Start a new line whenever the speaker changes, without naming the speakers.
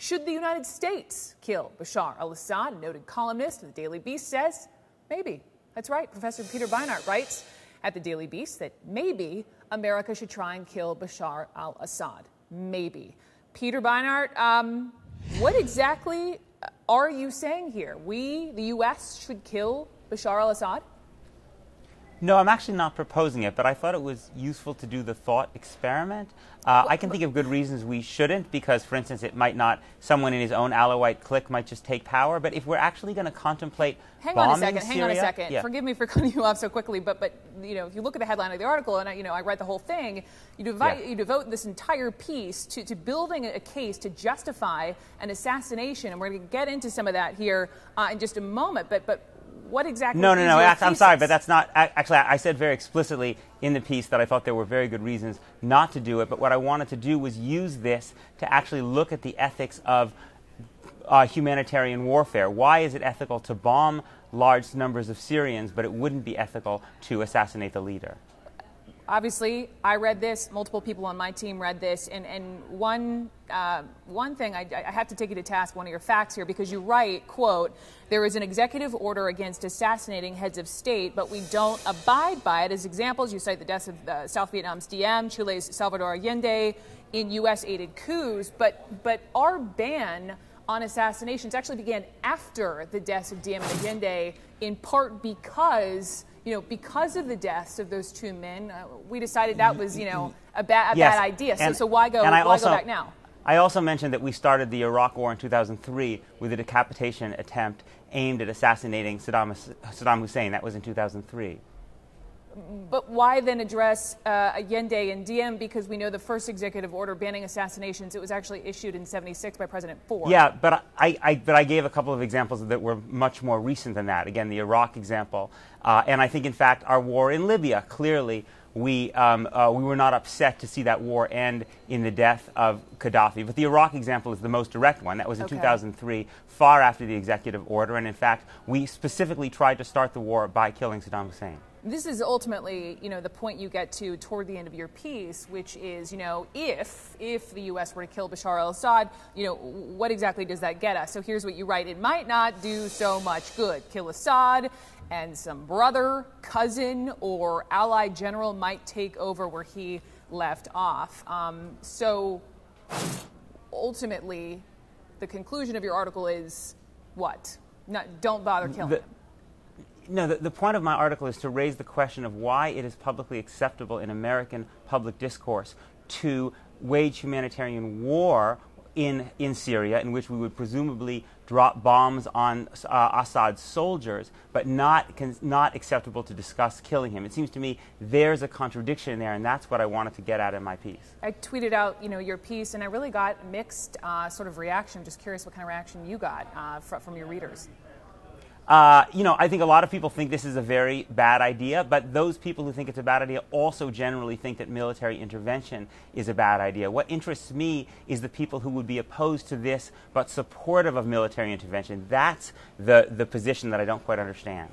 Should the United States kill Bashar al-Assad? A noted columnist at the Daily Beast says maybe. That's right. Professor Peter Beinart writes at the Daily Beast that maybe America should try and kill Bashar al-Assad. Maybe. Peter Beinart, what exactly are you saying here? We, the U.S., should kill Bashar al-Assad?
No, I'm actually not proposing it, but I thought it was useful to do the thought experiment. I can think of good reasons we shouldn't, because, for instance, it might not, someone in his own Alawite clique might just take power. But if we're actually going to contemplate
Hang
bombing
on a second.
Yeah.
Forgive me for cutting you off so quickly, but you know, if you look at the headline of the article, and I read the whole thing, you devote this entire piece to building a case to justify an assassination, and we're going to get into some of that here in just a moment. But what exactly?
No. I'm sorry, but that's not. Actually, I said very explicitly in the piece that I thought there were very good reasons not to do it. But what I wanted to do was use this to actually look at the ethics of humanitarian warfare. Why is it ethical to bomb large numbers of Syrians, but it wouldn't be ethical to assassinate the leader?
Obviously, I read this. Multiple people on my team read this. And one thing, I have to take you to task, one of your facts here, because you write, quote, there is an executive order against assassinating heads of state, but we don't abide by it. As examples, you cite the deaths of South Vietnam's Diem, Chile's Salvador Allende in U.S.-aided coups. But our ban on assassinations actually began after the deaths of Diem and Allende, in part because of the deaths of those two men, we decided that was, a bad idea. So why go back now?
I also mentioned that we started the Iraq War in 2003 with a decapitation attempt aimed at assassinating Saddam Hussein. That was in 2003.
But why then address Allende and Diem? Because we know the first executive order banning assassinations, it was actually issued in '76 by President Ford. Yeah,
but I gave a couple of examples that were much more recent than that. Again, the Iraq example. And I think, in fact, our war in Libya, clearly, we were not upset to see that war end in the death of Gaddafi. But the Iraq example is the most direct one. That was in 2003, far after the executive order. And, in fact, we specifically tried to start the war by killing Saddam Hussein.
This is ultimately, the point you get to toward the end of your piece, which is, if the U.S. were to kill Bashar al-Assad, what exactly does that get us? So here's what you write. It might not do so much good. Kill Assad, and some brother, cousin, or allied general might take over where he left off. So ultimately, the conclusion of your article is what? Don't bother killing him.
No, the point of my article is to raise the question of why it is publicly acceptable in American public discourse to wage humanitarian war in Syria, in which we would presumably drop bombs on Assad's soldiers, but not acceptable to discuss killing him. It seems to me there's a contradiction there, and that's what I wanted to get at in my piece.
I tweeted out, your piece, and I really got mixed sort of reaction. Just curious what kind of reaction you got from your readers.
I think a lot of people think this is a very bad idea, but those people who think it's a bad idea also generally think that military intervention is a bad idea. What interests me is the people who would be opposed to this but supportive of military intervention. That's the position that I don't quite understand.